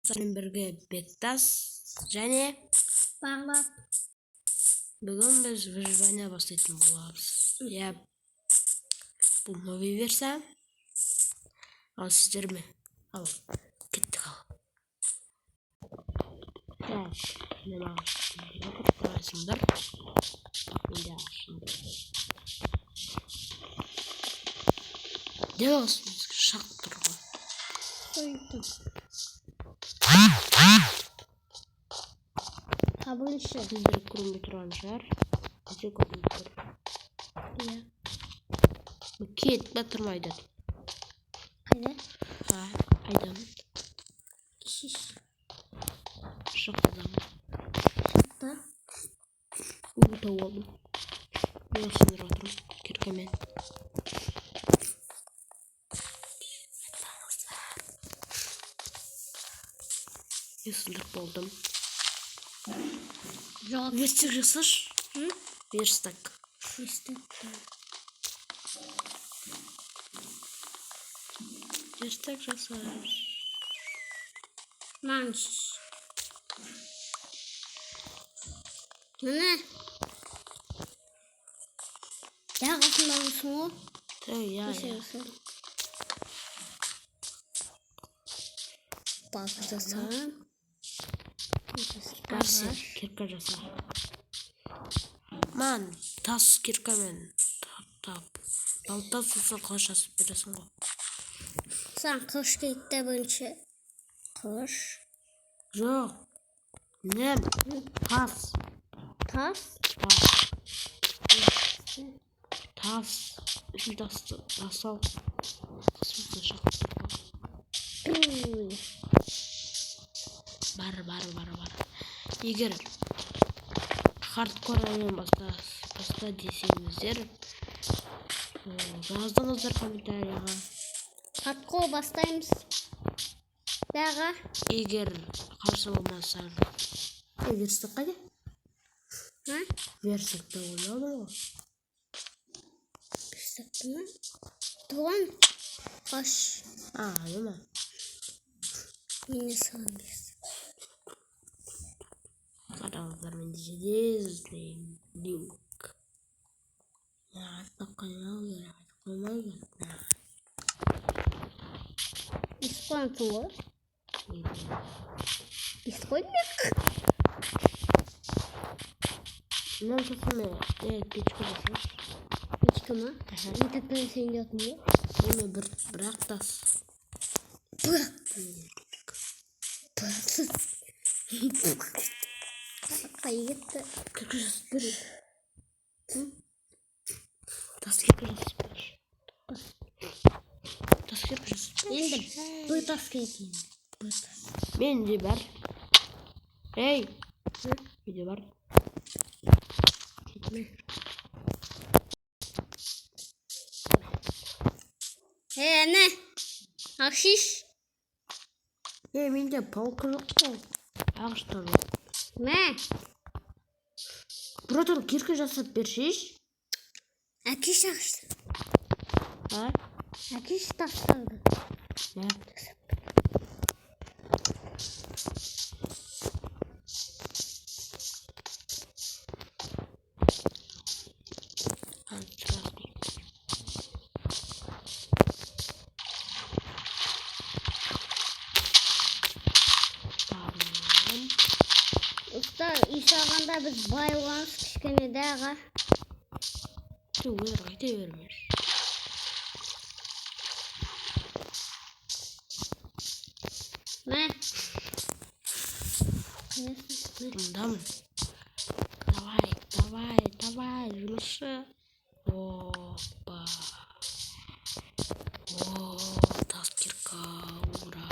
Sen birge Bektas және Bağlap. бүгін біз выживание бастайтын боламыз. Я бұл новый версия. Ал сіздер ме? Ал кеттік ал. Так, мен қарайсыңдар. Менде ашыңдар. Дел olsun şaktır bu. Koydum. Kabul işi. Bizleri kurum bitiranlar. Bize kurum bitir. Ya. Bu kit batırmaydı. Hadi. Ha, aydan. Şiş. Şaktadan. Şakta. Bu tavuğum. Ben sinir oturum. Kirkemen. Sınır oldum. Verstek жасаш? Hı? Verstek. Verstek жасаш. Manş. Ne? Ya kafamda mısın o? Ya. Bakacağım. Barsi kirka жаса. Man tas kirkaмен tap. Balta susa kılıç asıp veresin o. Sen kış gitti bunca. Kış. Yok. Nem. Tas. Tas. Tas. Şimdi tasal. Kısmı şaktır. Бар. Егер хардкор ойын баста десеңіздер, жаздыңыздар комментарияға. Hardcore бастаймыз. Дағы. Егер қарсы болмаса, верстік қайда? Ha? Верстікті ойнады ғой. Верстікті ме? Туған. Қаш. Не ма? Мені саған берсін. Қараңыздар, менде железный люк. Айтпақ қоймау керек. İspanyol var. İspanyol. Ne yapıyorsun? Evet, pechka жасаш. Печка ма? И такая сен жатмын ғой. Еме бірақ тас. Қай кетті. Kirka жасап бер. Тас kirka жасап бер. Тас kirka жасап бер. Енді бұл тас кетейін. Менде бар. Ей! Менде бар. Ne? Ne? Akşiş. Менде палка жоқ қой. Ағаштан жоқ. Ne? Братан, кирка жасап бершейші. Akış akıştı. Ha? Akış taşlardı. Ne? Usta iş alanda biz bayılganız kişkene dağa. Öyle kayda vermiş. Ne? Bundan. Давай, жұмысшы. Опа. Тас кирка, ура.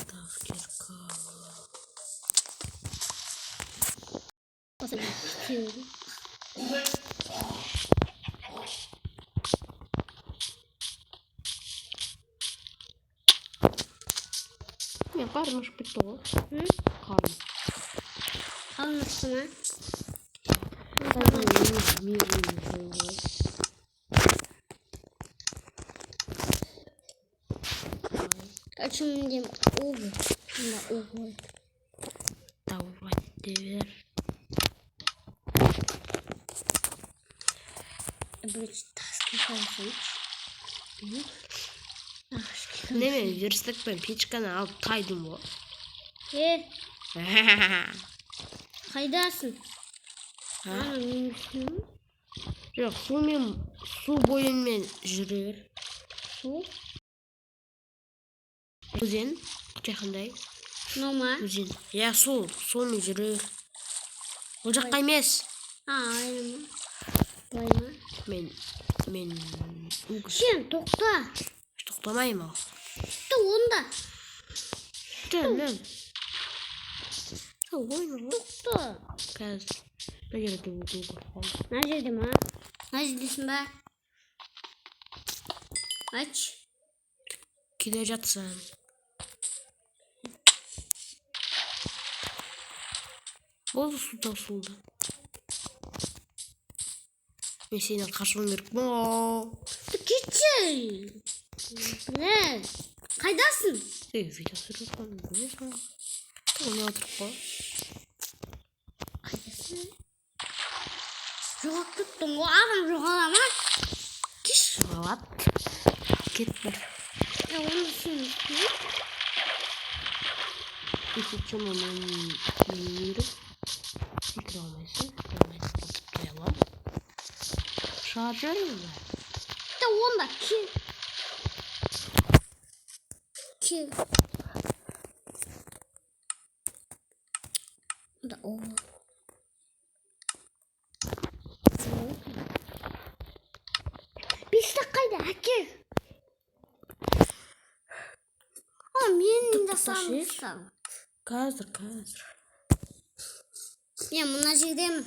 Тас кирка. Не, пармаш пито. Kalm. Almışsın ha? Şimdi oldu. Şimdi oldu. Давайте ver. Böyle taskı kalsın. Ne mi? Yürüstek ben piçkanı alıp taydım o. Kaydasın. Ha? Mümkün. Yok su boyunmen жүрür. Su. Өзен жақындай. Normal. Өзен. Ya сумен жүрür. Ол жаққа емес. Aynen. Bayma. Мен Sen tokta. тоқтамаймын ал. Da onda. Дәмем. Ойын Tokta. қазір. Бұл жерде Nerede mi? Neredesin be? Aç. келе жатсың. Болды суда. Мен сенен қашуым керек. Gidecek. Ne? Kaydasın. Видео түсіріп жатқан. Оны отырып қой. Kaydasın. Жоқ tuttun. O adam жоғалама. Кеш. Жоғалат. Кет бір. Onu düşünmüştüm. Үшінші мұнын үйіріп. Секіре алмайсың. Қоямам. Шығарып жіберейін бе? Da onda ki. Da o. Bir dakikaydı Akif. Oğlum yerini de sanmışsam. Қазір. Ya mına жердемін.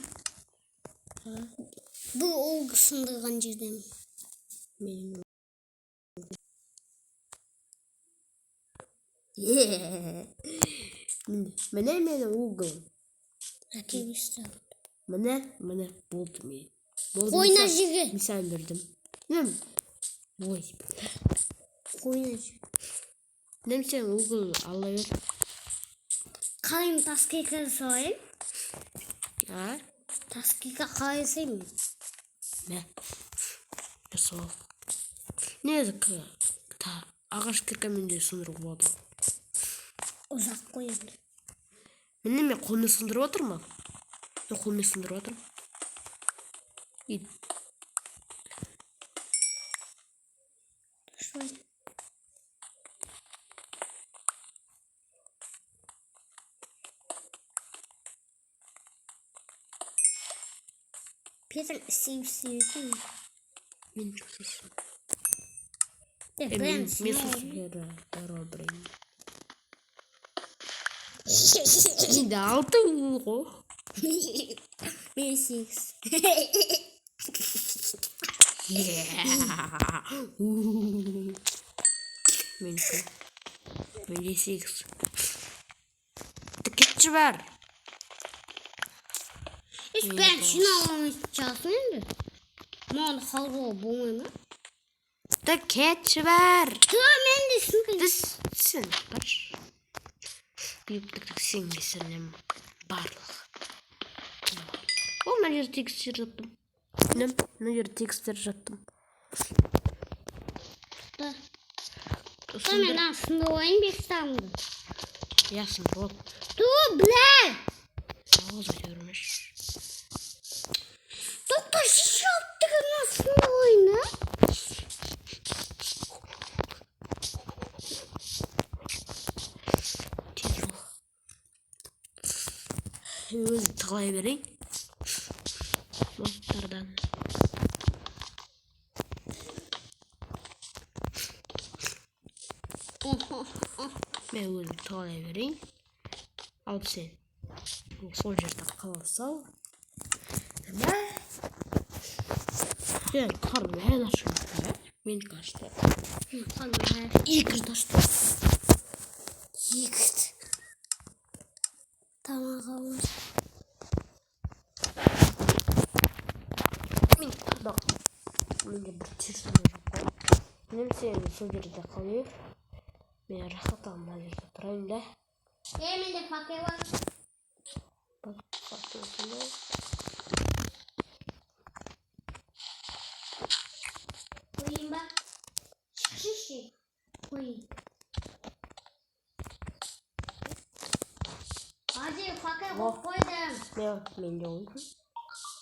Бұл ол сындырған жердемін. Міне менің угол. Akif işte. Міне болды мен. Ойна жегі. Мисал бердім. Нем? Ой. Ойна жегі. Нем сен угол ала бер. Қалайым таскиқа sayayım. А? Taskika қалай sayayım? Ne? Жасау. Незікі? Ағаш кіркеменде сындырып болады. Ұзақ қойымды. Мен қолмен сындырып отырмын. Мен қолмен сындырып отырмын. Şöyle. Peter sevsin. Мен жасайсың. Ben Мен сусыгері барабырайым. Менде 6 ғой. Ben 6. Менде 8. Кетші бар. Ben şunu alamayacağım şimdi. Mağda halva bulmuyor mu? Кетші бар. Tamam ben de şunu. Сен баршы. Биіктіктік сенге сенем барлық. Ол мына жерде текстер жаттым. Мына жерде текстер жаттым. Da. Tamam ben aslında oyun bir sandım. Ясын бол. Dur bile. Ağız ödürmüş. Doktor şiş yaptık aslında oyunu. Tez ol. Өзі тығылай берейін. Модтардан. Мен өзім тығылай берейін. Ал сен сол жерде қала сал. Сен қарны әлі ашып жатыр. Мен қашты. Екі ашты. Yıkıt. Tamam kalmış. Мен тағы менде бір тесілі жоқ қой. Мен сені сол жерде қалайық. Men rahat almaya turayım da. Mende fakir var. Bak bakıyorsun. Koyayım bak. Şişi. Koyayım. Hadi fakir Oh. koydum. Men de oydum.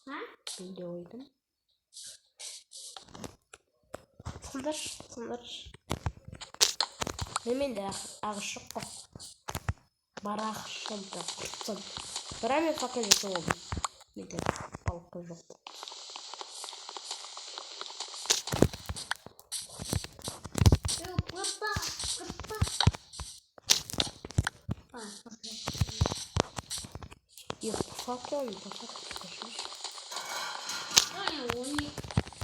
Ha? Men de oydum. Sınır. Men de ağışık o. Barağışım da kurtsın. Bırak men fakirlisi oldum. Men de halkı yok. Yok kırpa. Bak fakir. Yok fakir olmuyor. Fakir. Aynen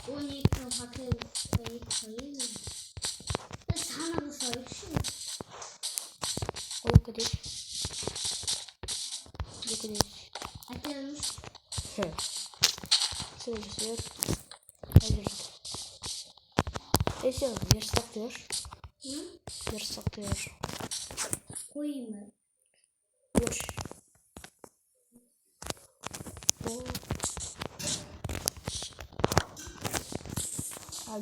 12 fakir koyayım. Sana da sarışın. O kadar. Bu kadar. Açılmış. Hı. Sırası yok. Hayır. Neyse yer saklıyor. Hı? Yer saklıyor. Koyayım mı? Boş.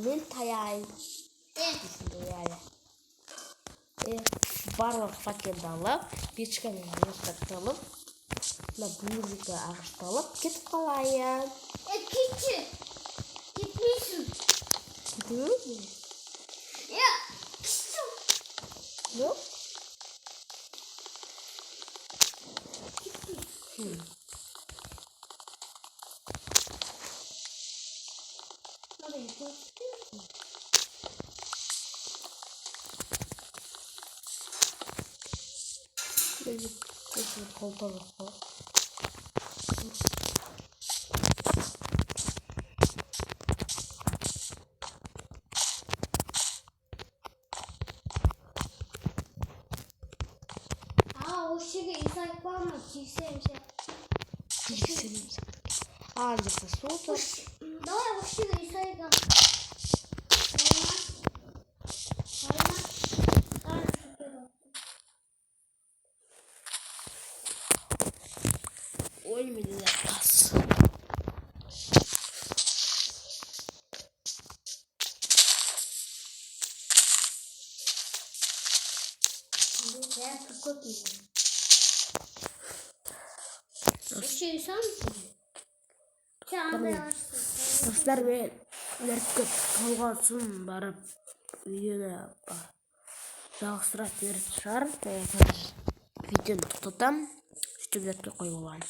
Ben tayayım. Yani. Барлық пакетті алып, печкамен растап алып, музыка ағышталып кетіп қалайын. Кетші. Кетмейсің. Кетемін бе? Ya. Кетші. Yok. Oraya koy. Neyse koltuğa bak. O şeyi insan var mı? Çiğseymiş. Ancak soğuk. Давай o şeyi insan var. Ölmedi de az. Ben çok iyi. O şeyi insan mısın? Dostlar ben erkek kalғасын барып үйіне жалғастыра беріп шығарып видеоны тоқтатамын. Сөйтіп қойып аламын.